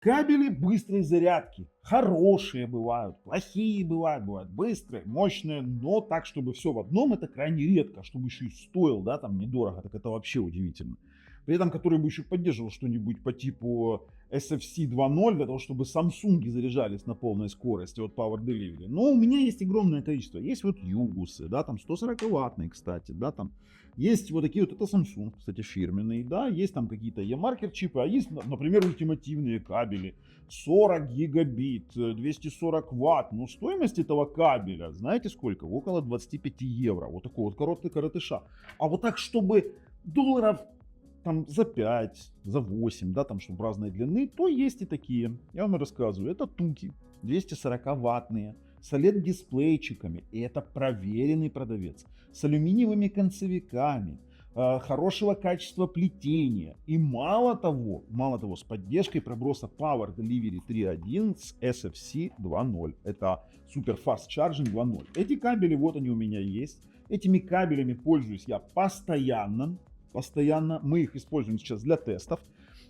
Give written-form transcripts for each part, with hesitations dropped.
Кабели быстрой зарядки. Хорошие бывают, плохие бывают, бывают быстрые, мощные, но так, чтобы все в одном, это крайне редко. Чтобы еще и стоил, да, там недорого, так это вообще удивительно. При этом, который бы еще поддерживал что-нибудь по типу SFC 2.0, для того, чтобы Samsung заряжались на полной скорости от Power Delivery. Но у меня есть огромное количество. Есть вот Югусы, да, там 140-ваттные, кстати, да, там есть вот такие вот, это Samsung, кстати, фирменный, да, есть там какие-то eMarker чипы, а есть, например, ультимативные кабели, 40 гигабит, 240 ватт, но стоимость этого кабеля, знаете сколько? Около 25 евро, вот такой вот короткий коротыша. А вот так, чтобы долларов там за 5, за 8, да, там, чтобы разной длины, то есть и такие. Я вам рассказываю, это туки 240-ваттные, с OLED-дисплейчиками, и это проверенный продавец, с алюминиевыми концевиками, хорошего качества плетения, и мало того, с поддержкой проброса Power Delivery 3.1 с SFC 2.0, это Super Fast Charging 2.0. Эти кабели, вот они у меня есть, этими кабелями пользуюсь я постоянно, мы их используем сейчас для тестов,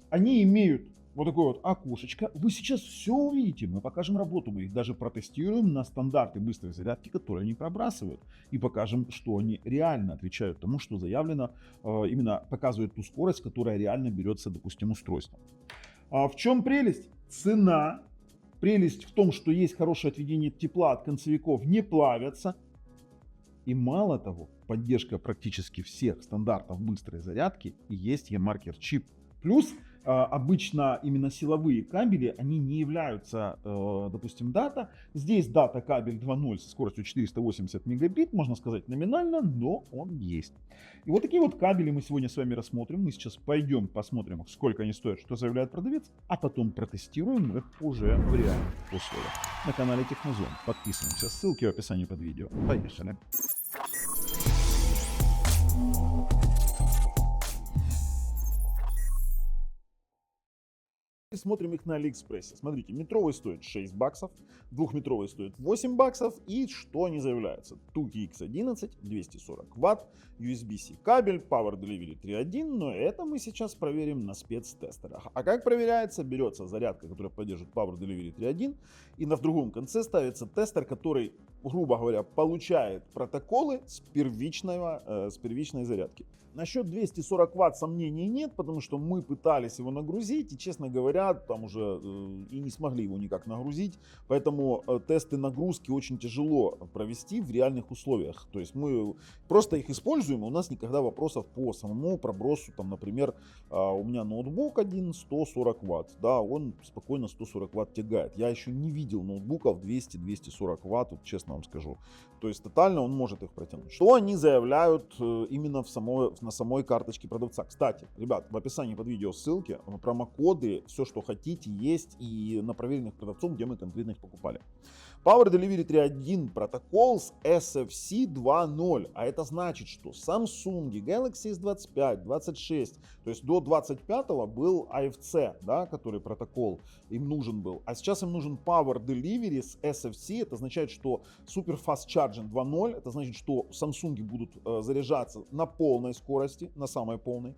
они имеют вот такое вот окошечко. Вы сейчас все увидите. Мы покажем работу. Мы их даже протестируем на стандарты быстрой зарядки, которые они пробрасывают. И покажем, что они реально отвечают тому, что заявлено. Именно показывают ту скорость, которая реально берется, допустим, устройством. А в чем прелесть? Цена. Прелесть в том, что есть хорошее отведение тепла от концевиков, не плавятся. И мало того, поддержка практически всех стандартов быстрой зарядки и есть eMarker чип. Плюс обычно именно силовые кабели, они не являются, допустим, дата. Здесь дата кабель 2.0 со скоростью 480 мегабит, можно сказать номинально, но он есть. И вот такие вот кабели мы сегодня с вами рассмотрим. Мы сейчас пойдем посмотрим, сколько они стоят, что заявляет продавец, а потом протестируем их уже в реальных условиях. На канале Технозон. Подписываемся, ссылки в описании под видео. Поехали. И смотрим их на Алиэкспрессе. Смотрите, метровый стоит 6 баксов, двухметровый стоит 8 баксов. И что они заявляются? Туки X11, 240 ватт, USB-C кабель, Power Delivery 3.1, но это мы сейчас проверим на спецтестерах. А как проверяется? Берется зарядка, которая поддерживает Power Delivery 3.1, и на другом конце ставится тестер, который, грубо говоря, получает протоколы с первичной зарядки. Насчет 240 ватт сомнений нет, потому что мы пытались его нагрузить, и, честно говоря, там уже и не смогли его никак нагрузить, поэтому тесты нагрузки очень тяжело провести в реальных условиях. То есть мы просто их используем, и у нас никогда вопросов по самому пробросу, там, например, у меня ноутбук один 140 ватт, да, он спокойно 140 ватт тягает. Я еще не видел ноутбуков 200-240 ватт, вот, честно вам скажу. То есть тотально он может их протянуть. Что они заявляют именно на самой карточке продавца? Кстати, ребят, в описании под видео ссылки, промокоды, все, что хотите, есть и на проверенных продавцов, где мы конкретно их покупали. Power Delivery 3.1 протокол с SFC 2.0, а это значит, что Samsung Galaxy S25, 26, то есть до 25 был AFC, да, который протокол им нужен был, а сейчас им нужен Power Delivery с SFC, это означает, что Super Fast Charging 2.0, это значит, что Samsung будут заряжаться на полной скорости, на самой полной.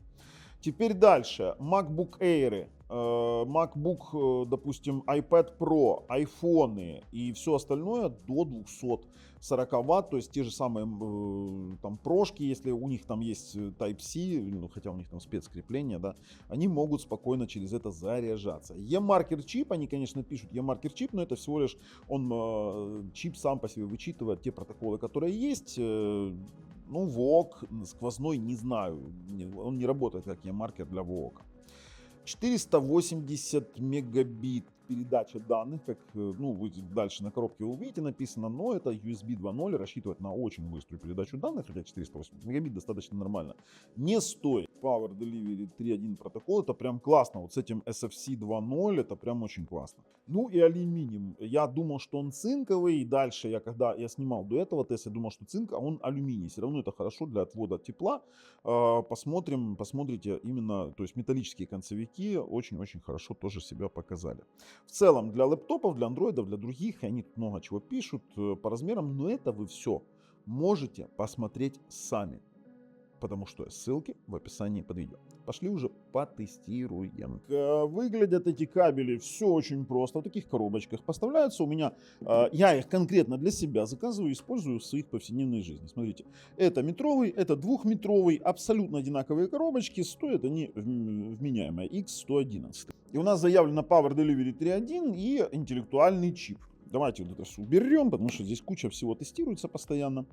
Теперь дальше. MacBook Air, MacBook, допустим, iPad Pro, айфоны и все остальное до 240 ватт, то есть те же самые там прошки, если у них там есть Type-C, ну, хотя у них там спецкрепление, да, они могут спокойно через это заряжаться. eMarker чип, они, конечно, пишут eMarker чип, но это всего лишь он чип сам по себе вычитывает те протоколы, которые есть. Ну, VOOC сквозной не знаю, он не работает как eMarker для VOOC. 480 мегабит передача данных, как вы дальше на коробке увидите написано, но это USB 2.0, рассчитывает на очень быструю передачу данных, хотя 480 мегабит достаточно нормально. Не стоит. Power Delivery 3.1 протокол, это прям классно, вот с этим SFC 2.0 это прям очень классно. Ну и алюминием, я думал, что он цинковый, и дальше когда я снимал до этого тест, я думал, что цинк, а он алюминий, все равно это хорошо для отвода тепла. Посмотрите именно, то есть металлические концевики очень-очень хорошо тоже себя показали. В целом для лэптопов, для андроидов, для других, они тут много чего пишут по размерам, но это вы все можете посмотреть сами. потому что ссылки в описании под видео. Пошли уже потестируем. Выглядят эти кабели все очень просто. В таких коробочках поставляются у меня. Я их конкретно для себя заказываю и использую в своих повседневной жизни. Смотрите, это метровый, это двухметровый, абсолютно одинаковые коробочки. Стоят они вменяемые X111. И у нас заявлено Power Delivery 3.1 и интеллектуальный чип. Давайте вот это все уберем, потому что здесь куча всего тестируется постоянно.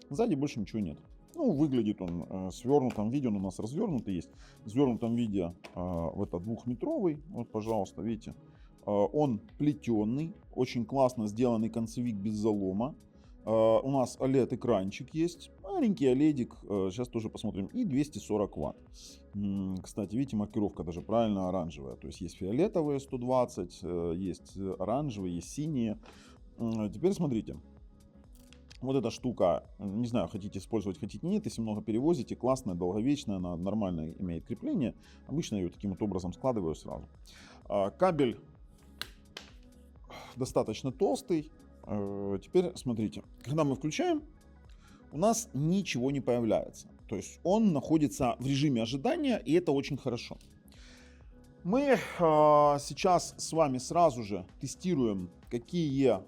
Сзади больше ничего нет. Ну, выглядит он в свернутом виде, он у нас развернутый есть. В свернутом виде это двухметровый. Вот, пожалуйста, видите. Он плетеный, очень классно сделанный концевик без залома. У нас OLED-экранчик есть. Маленький OLED-ик, сейчас тоже посмотрим. И 240 Вт. Кстати, видите, маркировка даже правильно оранжевая. То есть есть фиолетовые 120, есть оранжевые, есть синие. Теперь смотрите. Вот эта штука, не знаю, хотите использовать, хотите нет, если много перевозите, классная, долговечная, она нормально имеет крепление. Обычно я ее таким вот образом складываю сразу. Кабель достаточно толстый. Теперь смотрите, когда мы включаем, у нас ничего не появляется. То есть он находится в режиме ожидания, и это очень хорошо. Мы сейчас с вами сразу же тестируем, какие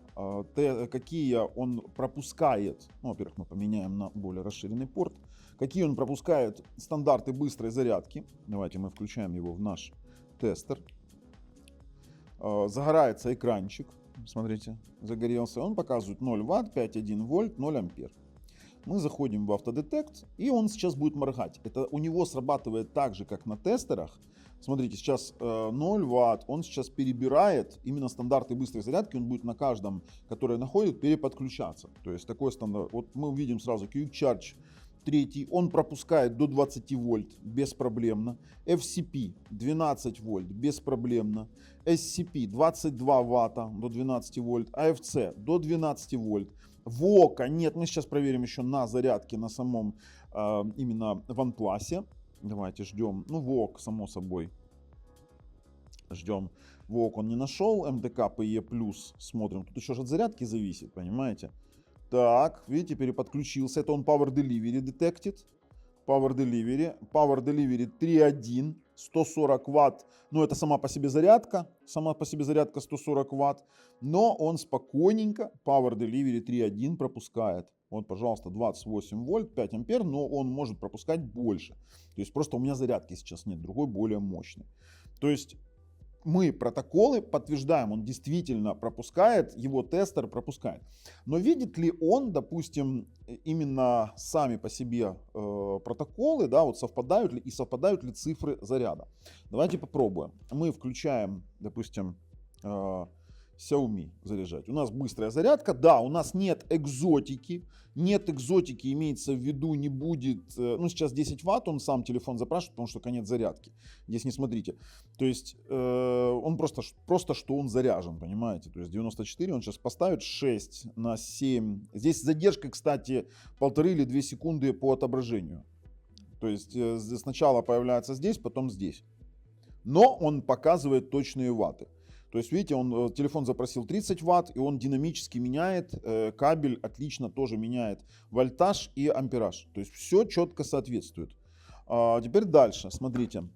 он пропускает. Ну, во-первых, мы поменяем на более расширенный порт. Какие он пропускает стандарты быстрой зарядки. Давайте мы включаем его в наш тестер. Загорается экранчик. Смотрите, загорелся. Он показывает 0 Вт, 5,1 вольт, 0 ампер. Мы заходим в автодетект, и он сейчас будет моргать. Это у него срабатывает так же, как на тестерах. Смотрите, сейчас 0 Вт, он сейчас перебирает именно стандарты быстрой зарядки, он будет на каждом, который находит, переподключаться. То есть такой стандарт. Вот мы увидим сразу Quick Charge 3, он пропускает до 20 вольт беспроблемно. FCP 12 вольт беспроблемно. SCP 22 ватта до 12 вольт. AFC до 12 вольт. VOOC нет, мы сейчас проверим еще на зарядке на самом именно OnePlus. Давайте ждем. Ну, VOOC, само собой. Ждем. VOOC он не нашел. MDK PE+, смотрим. Тут еще же от зарядки зависит, понимаете? Так, видите, переподключился. Это он Power Delivery Detected. Power Delivery 3.1, 140 Вт. Ну, это сама по себе зарядка. Сама по себе зарядка 140 Вт. Но он спокойненько Power Delivery 3.1 пропускает. Вот, пожалуйста, 28 вольт, 5 ампер, но он может пропускать больше. То есть просто у меня зарядки сейчас нет, другой более мощный. То есть мы протоколы подтверждаем, он действительно пропускает, его тестер пропускает. Но видит ли он, допустим, именно сами по себе протоколы, да, вот совпадают ли цифры заряда? Давайте попробуем. Мы включаем, допустим, Xiaomi заряжать. У нас быстрая зарядка. Да, у нас нет экзотики. Нет экзотики, имеется в виду, не будет. Ну, сейчас 10 Вт, он сам телефон запрашивает, потому что конец зарядки. Здесь не смотрите. То есть он просто что он заряжен, понимаете? То есть 94, он сейчас поставит 6 на 7. Здесь задержка, кстати, 1,5 или 2 секунды по отображению. То есть сначала появляется здесь, потом здесь. Но он показывает точные ваты. То есть, видите, телефон запросил 30 Вт, и он динамически меняет, кабель отлично тоже меняет вольтаж и ампераж. То есть, все четко соответствует. Теперь дальше, смотрите.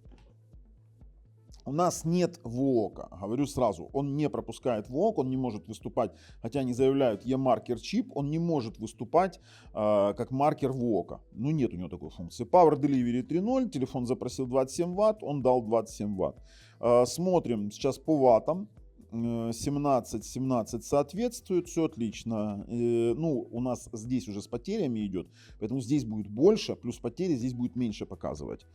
У нас нет VOOC, говорю сразу, он не пропускает VOOC, он не может выступать, хотя они заявляют e-маркер чип, он не может выступать как маркер VOOC. Ну, нет у него такой функции. Power Delivery 3.0, телефон запросил 27 Вт, он дал 27 Вт. Смотрим сейчас по ваттам. 17 соответствует, все отлично. Ну, у нас здесь уже с потерями идет, поэтому здесь будет больше, плюс потери здесь будет меньше показывать.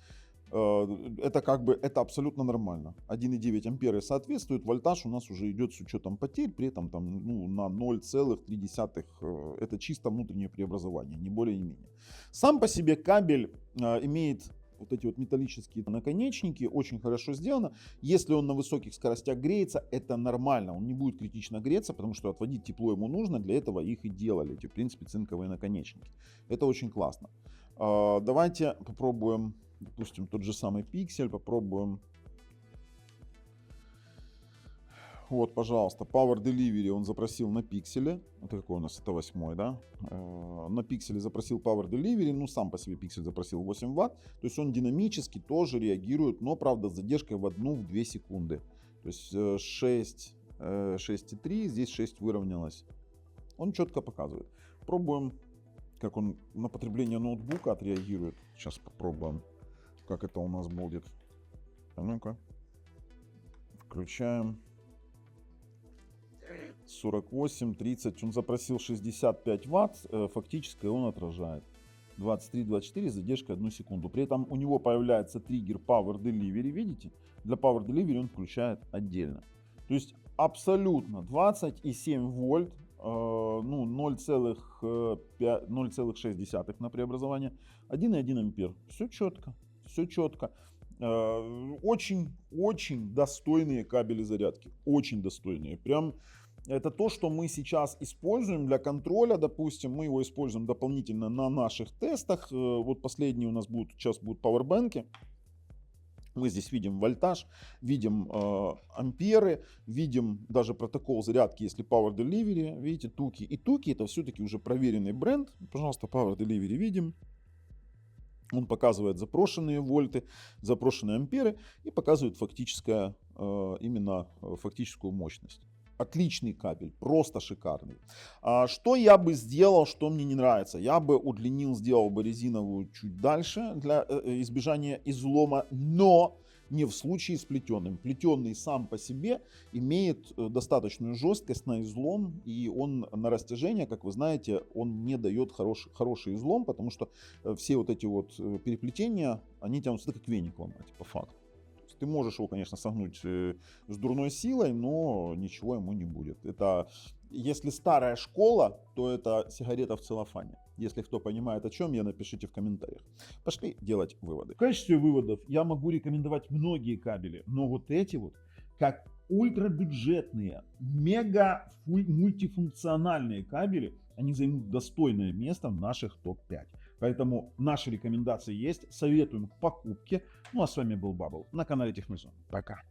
Это абсолютно нормально. 1,9 ампера соответствует, вольтаж у нас уже идет с учетом потерь, при этом там, ну, на 0,3. Это чисто внутреннее преобразование, не более не менее. Сам по себе кабель имеет вот эти вот металлические наконечники, очень хорошо сделано. Если он на высоких скоростях греется, это нормально, он не будет критично греться, потому что отводить тепло ему нужно, для этого их и делали, эти, в принципе, цинковые наконечники. Это очень классно. Давайте попробуем, допустим, тот же самый пиксель, попробуем Вот, пожалуйста, Power Delivery он запросил на пикселе. Это какой у нас? Это 8, да? На пикселе запросил Power Delivery. Ну, сам по себе пиксель запросил 8 Вт. То есть он динамически тоже реагирует, но, правда, с задержкой в 1-2 секунды. То есть 6,3, здесь 6 выровнялось. Он четко показывает. Пробуем, как он на потребление ноутбука отреагирует. Сейчас попробуем, как это у нас будет. А ну-ка. Включаем. 48, 30. Он запросил 65 Вт. Фактически он отражает. 23-24, задержка 1 секунду. При этом у него появляется триггер Power Delivery. Видите? Для Power Delivery он включает отдельно. То есть абсолютно 27 вольт. Ну, 0,6 на преобразование, 1,1 ампер. Все четко, все четко. Очень достойные кабели зарядки, очень достойные. Прям это то, что мы сейчас используем для контроля, допустим, мы его используем дополнительно на наших тестах. Вот последние у нас будут, сейчас будут пауэрбэнки. Мы здесь видим вольтаж, видим амперы, видим даже протокол зарядки, если Power Delivery, видите, Туки. И Туки это все-таки уже проверенный бренд. Пожалуйста, Power Delivery видим. Он показывает запрошенные вольты, запрошенные амперы и показывает именно фактическую мощность. Отличный кабель, просто шикарный. Что я бы сделал, что мне не нравится? Я бы удлинил, сделал бы резиновую чуть дальше для избежания излома, но не в случае с плетеным. Плетеный сам по себе имеет достаточную жесткость на излом, и он на растяжение, как вы знаете, он не дает хороший излом, потому что все вот эти вот переплетения, они тянутся как веник ломать, по факту. Ты можешь его, конечно, согнуть с дурной силой, но ничего ему не будет. Это, если старая школа, то это сигарета в целлофане. Если кто понимает о чем, напишите в комментариях. Пошли делать выводы. В качестве выводов я могу рекомендовать многие кабели, но вот эти вот, как ультрабюджетные, мега мультифункциональные кабели, они займут достойное место в наших топ-5. Поэтому наши рекомендации есть, советуем к покупке. Ну а с вами был Бабл на канале Техмезон. Пока.